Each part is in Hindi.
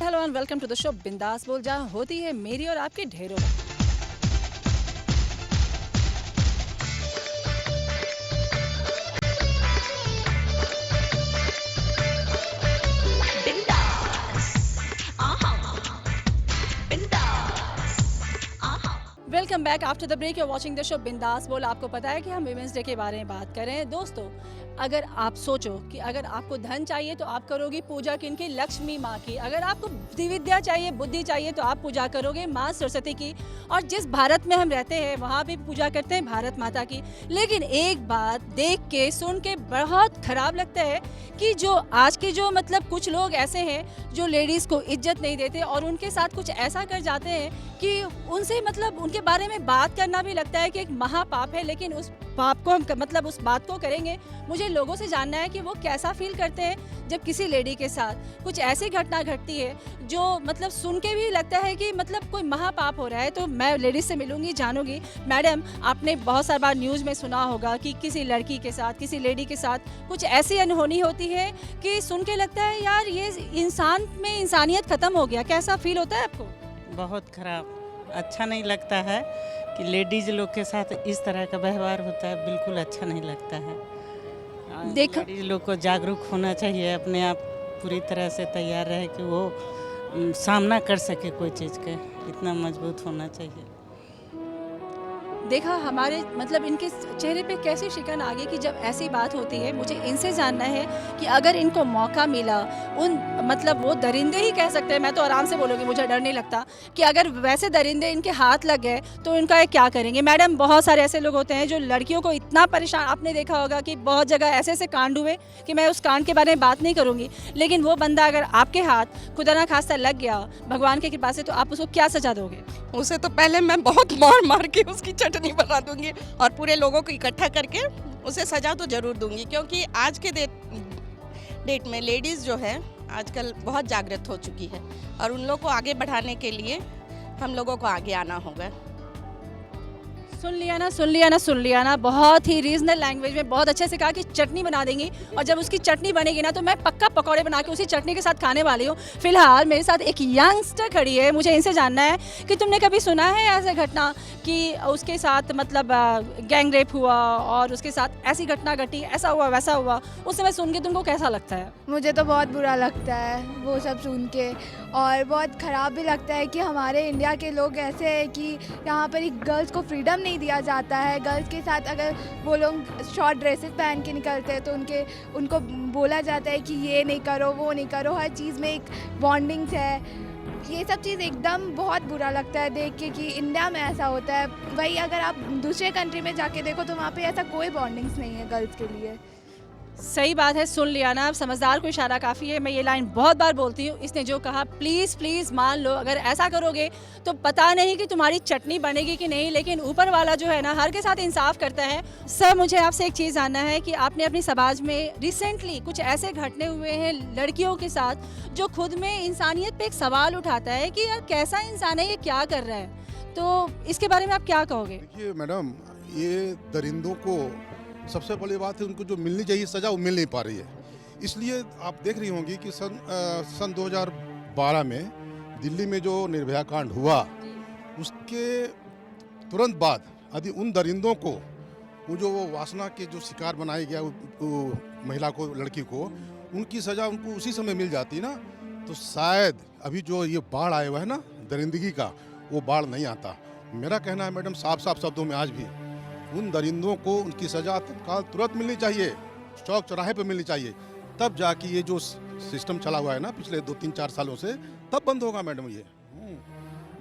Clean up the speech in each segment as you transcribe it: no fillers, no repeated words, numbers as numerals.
Hello and welcome to the show Bindaas Bol, जहाँ होती है मेरी और आपकी ढेरों। Welcome back after the break, you watching the show Bindaas Bol. आपको पता है कि हम विमेंस डे के बारे में बात कर रहे हैं। दोस्तों, अगर आप सोचो कि अगर आपको धन चाहिए तो आप करोगे पूजा किनकी? लक्ष्मी माँ की। अगर आपको विद्या चाहिए, बुद्धि चाहिए तो आप पूजा करोगे माँ सरस्वती की। और जिस भारत में हम रहते हैं वहाँ भी पूजा करते हैं भारत माता की। लेकिन एक बात देख के सुन के बहुत खराब लगता है कि जो आज के जो मतलब कुछ लोग ऐसे हैं जो लेडीज़ को इज्जत नहीं देते और उनके साथ कुछ ऐसा कर जाते हैं कि उनसे मतलब उनके बारे में बात करना भी लगता है कि एक महापाप है। लेकिन उस पाप को हम मतलब उस बात को करेंगे। मुझे लोगों से जानना है कि वो कैसा फील करते हैं जब किसी लेडी के साथ कुछ ऐसी घटना घटती है जो मतलब सुन के भी लगता है कि मतलब कोई महापाप हो रहा है। तो मैं लेडीज से मिलूंगी, जानूंगी। मैडम, आपने बहुत सारी बार न्यूज़ में सुना होगा कि किसी लड़की के साथ, किसी लेडी के साथ कुछ ऐसी अनहोनी होती है कि सुन के लगता है यार ये इंसान में इंसानियत खत्म हो गया। कैसा फील होता है आपको? बहुत खराब, अच्छा नहीं लगता है कि लेडीज लोग के साथ इस तरह का व्यवहार होता है। बिल्कुल अच्छा नहीं लगता है। लेडीज लोग को जागरूक होना चाहिए, अपने आप पूरी तरह से तैयार रहे कि वो सामना कर सके कोई चीज़ के, इतना मजबूत होना चाहिए। देखा हमारे मतलब इनके चेहरे पे कैसी शिकन आ गई कि जब ऐसी बात होती है। मुझे इनसे जानना है कि अगर इनको मौका मिला, उन मतलब वो दरिंदे ही कह सकते हैं, मैं तो आराम से बोलूँगी, मुझे डर नहीं लगता, कि अगर वैसे दरिंदे इनके हाथ लग गए तो इनका ये क्या करेंगे? मैडम, बहुत सारे ऐसे लोग होते हैं जो लड़कियों को इतना परेशान, आपने देखा होगा कि बहुत जगह ऐसे ऐसे कांड हुए कि मैं उस कांड के बारे में बात नहीं करूँगी। लेकिन वो बंदा अगर आपके हाथ खुदा ना खास्ता लग गया भगवान के कृपा से, तो आप उसको क्या सजा दोगे? उसे तो पहले मैं बहुत मार मार के उसकी चटनी बना दूंगी और पूरे लोगों को इकट्ठा करके उसे सजा तो जरूर दूंगी। क्योंकि आज के डेट में लेडीज़ जो है आजकल बहुत जागृत हो चुकी है और उन लोगों को आगे बढ़ाने के लिए हम लोगों को आगे आना होगा। सुन लिया ना, सुन लिया ना, सुन लिया ना। बहुत ही रीजनल लैंग्वेज में बहुत अच्छे से कहा कि चटनी बना देंगी, और जब उसकी चटनी बनेगी ना तो मैं पक्का पकौड़े बना के उसी चटनी के साथ खाने वाली हूँ। फिलहाल मेरे साथ एक यंगस्टर खड़ी है। मुझे इनसे जानना है कि तुमने कभी सुना है ऐसे घटना कि उसके साथ मतलब गैंग रेप हुआ और उसके साथ ऐसी घटना घटी, ऐसा हुआ वैसा हुआ, उस समय सुन के तुमको कैसा लगता है? मुझे तो बहुत बुरा लगता है वो सब सुन के, और बहुत ख़राब भी लगता है कि हमारे इंडिया के लोग ऐसे हैं कि यहाँ पर एक गर्ल्स को फ्रीडम नहीं दिया जाता है। गर्ल्स के साथ अगर वो लोग शॉर्ट ड्रेसेस पहन के निकलते हैं तो उनको बोला जाता है कि ये नहीं करो, वो नहीं करो। हर चीज़ में एक बॉन्डिंग्स है। ये सब चीज़ एकदम बहुत बुरा लगता है देख के कि इंडिया में ऐसा होता है। वही अगर आप दूसरे कंट्री में जाके देखो तो वहाँ पे ऐसा कोई बॉन्डिंग्स नहीं है गर्ल्स के लिए। सही बात है, सुन लिया ना। अब समझदार को इशारा काफ़ी है। मैं ये लाइन बहुत बार बोलती हूँ। इसने जो कहा प्लीज़ प्लीज़ मान लो, अगर ऐसा करोगे तो पता नहीं कि तुम्हारी चटनी बनेगी कि नहीं, लेकिन ऊपर वाला जो है ना हर के साथ इंसाफ करता है। सर, मुझे आपसे एक चीज़ जानना है कि आपने अपनी समाज में रिसेंटली कुछ ऐसे घटने हुए हैं लड़कियों के साथ जो खुद में इंसानियत पे एक सवाल उठाता है कि यार कैसा इंसान है, ये क्या कर रहा है? तो इसके बारे में आप क्या कहोगे? देखिए मैडम, ये दरिंदों को सबसे बड़ी बात है, उनको जो मिलनी चाहिए सज़ा वो मिल नहीं पा रही है। इसलिए आप देख रही होंगी कि सन 2012 में दिल्ली में जो निर्भया कांड हुआ, उसके तुरंत बाद यदि उन दरिंदों को वो जो वो वासना के जो शिकार बनाया गया वो महिला को, लड़की को, उनकी सज़ा उनको उसी समय मिल जाती ना, तो शायद अभी जो ये बाढ़ आया हुआ है ना दरिंदगी का, वो बाढ़ नहीं आता। मेरा कहना है मैडम, साफ साफ शब्दों में आज भी उन दरिंदों को उनकी सज़ा तत्काल तुरंत मिलनी चाहिए, चौक चौराहे पे मिलनी चाहिए। तब जाके ये जो सिस्टम चला हुआ है ना पिछले 2-3-4 सालों से, तब बंद होगा मैडम ये।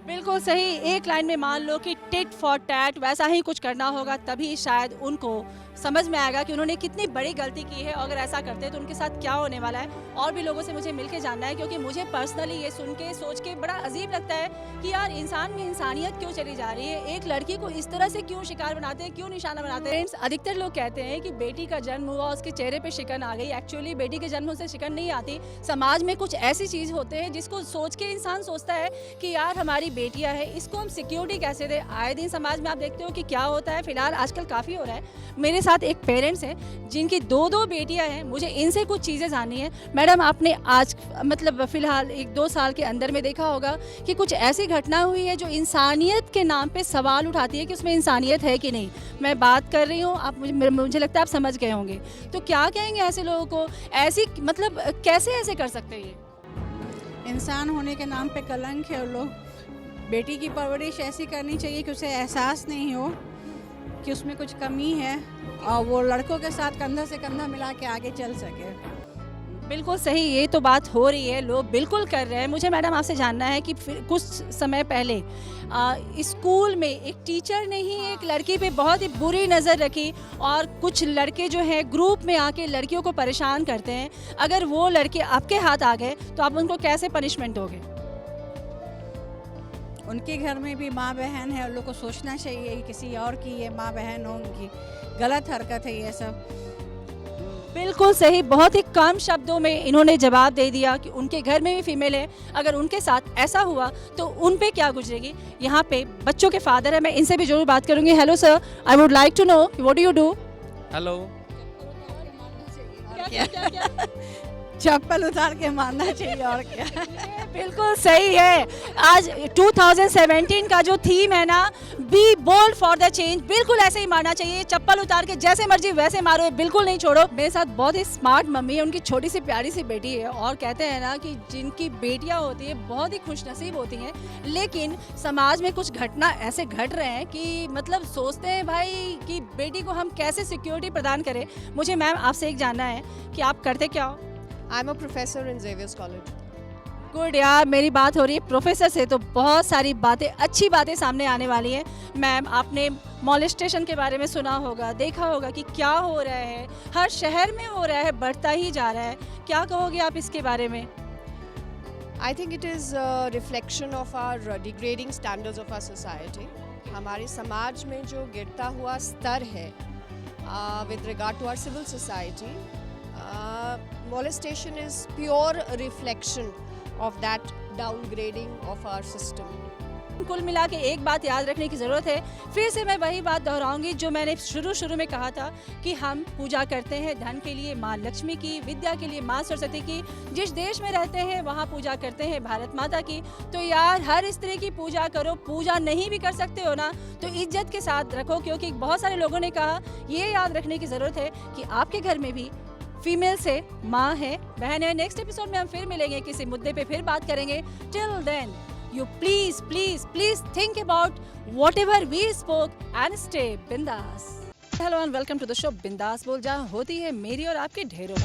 बिल्कुल सही। एक लाइन में मान लो कि टिट फॉर टैट वैसा ही कुछ करना होगा, तभी शायद उनको समझ में आएगा कि उन्होंने कितनी बड़ी गलती की है। और अगर ऐसा करते हैं तो उनके साथ क्या होने वाला है। और भी लोगों से मुझे मिलके जानना है, क्योंकि मुझे पर्सनली ये सुन के सोच के बड़ा अजीब लगता है कि यार इंसान में इंसानियत क्यों चली जा रही है। एक लड़की को इस तरह से क्यों शिकार बनाते हैं, क्यों निशाना बनाते हैं? अधिकतर लोग कहते हैं कि बेटी का जन्म हुआ, उसके चेहरे पर शिकन आ गई। एक्चुअली बेटी के जन्म से शिकन नहीं आती। समाज में कुछ ऐसी चीज़ होते हैं जिसको सोच के इंसान सोचता है कि यार हमारी बेटियां हैं, इसको हम सिक्योरिटी कैसे दें? आए दिन समाज में आप देखते हो कि क्या होता है, फिलहाल आजकल काफ़ी हो रहा है। मेरे साथ एक पेरेंट्स हैं जिनकी 2 बेटियां हैं, मुझे इनसे कुछ चीज़ें जाननी है। मैडम, आपने आज मतलब फ़िलहाल 1-2 साल के अंदर में देखा होगा कि कुछ ऐसी घटना हुई है जो इंसानियत के नाम पे सवाल उठाती है कि उसमें इंसानियत है कि नहीं। मैं बात कर रही हूँ, आप मुझे लगता है आप समझ गए होंगे। तो क्या कहेंगे ऐसे लोगों को? ऐसी मतलब कैसे ऐसे कर सकते हैं ये? इंसान होने के नाम पे कलंक है। लोग बेटी की परवरिश ऐसी करनी चाहिए कि उसे एहसास नहीं हो कि उसमें कुछ कमी है और वो लड़कों के साथ कंधा से कंधा मिला के आगे चल सके। बिल्कुल सही, ये तो बात हो रही है, लोग बिल्कुल कर रहे हैं। मुझे मैडम आपसे जानना है कि कुछ समय पहले स्कूल में एक टीचर ने ही एक लड़की पे बहुत ही बुरी नज़र रखी और कुछ लड़के जो हैं ग्रुप में आके लड़कियों को परेशान करते हैं। अगर वो लड़के आपके हाथ आ गए तो आप उनको कैसे पनिशमेंट दोगे? उनके घर में भी माँ बहन है, उन लोग को सोचना चाहिए कि किसी और की ये माँ बहन होंगी। गलत हरकत है ये सब। बिल्कुल सही, बहुत ही कम शब्दों में इन्होंने जवाब दे दिया कि उनके घर में भी फीमेल है, अगर उनके साथ ऐसा हुआ तो उन पे क्या गुजरेगी। यहाँ पे बच्चों के फादर है, मैं इनसे भी जरूर बात करूँगी। Hello sir, I would like to know what do you do? Hello. चप्पल उतार के मारना चाहिए और क्या। बिल्कुल सही है। आज 2017 का जो थीम है ना, be bold for the change, बिल्कुल ऐसे ही मारना चाहिए। चप्पल उतार के जैसे मर्जी वैसे मारो, बिल्कुल नहीं छोड़ो। मेरे साथ बहुत ही स्मार्ट मम्मी है, उनकी छोटी सी प्यारी सी बेटी है और कहते हैं ना कि जिनकी बेटियां होती है बहुत ही खुशनसीब होती हैं, लेकिन समाज में कुछ घटना ऐसे घट रहे हैं कि मतलब सोचते हैं भाई कि बेटी को हम कैसे सिक्योरिटी प्रदान करें। मुझे मैम आपसे एक जानना है कि आप करते क्या हो? I'm a professor in Xavier's College. Good यार, मेरी बात हो रही है प्रोफेसर से तो बहुत सारी बातें, अच्छी बातें सामने आने वाली हैं। मैम, आपने मॉलेस्टेशन के बारे में सुना होगा, देखा होगा कि क्या हो रहा है, हर शहर में हो रहा है, बढ़ता ही जा रहा है। क्या कहोगे आप इसके बारे में? I think it is a reflection of our degrading standards of our society. हमारे समाज में जो गिरता हुआ स्तर है with regard to our civil society, molestation is pure reflection of that downgrading of our system. कुल मिला के एक बात याद रखने की ज़रूरत है, फिर से मैं वही बात दोहराऊंगी जो मैंने शुरू में कहा था कि हम पूजा करते हैं धन के लिए माँ लक्ष्मी की, विद्या के लिए माँ सरस्वती की। जिस देश में रहते हैं वहाँ पूजा करते हैं भारत माता की। तो यार, हर स्त्री की पूजा करो। पूजा नहीं भी कर सकते हो ना तो इज्जत के साथ रखो, क्योंकि बहुत सारे लोगों ने कहा, ये याद रखने की ज़रूरत है कि आपके घर में भी फीमेल से माँ है, बहन है। नेक्स्ट एपिसोड में हम फिर मिलेंगे, किसी मुद्दे पे फिर बात करेंगे। Till then you please think about whatever we spoke and stay bindas. Hello and welcome to the show Bindas बोल, जहाँ होती है मेरी और आपकी ढेरों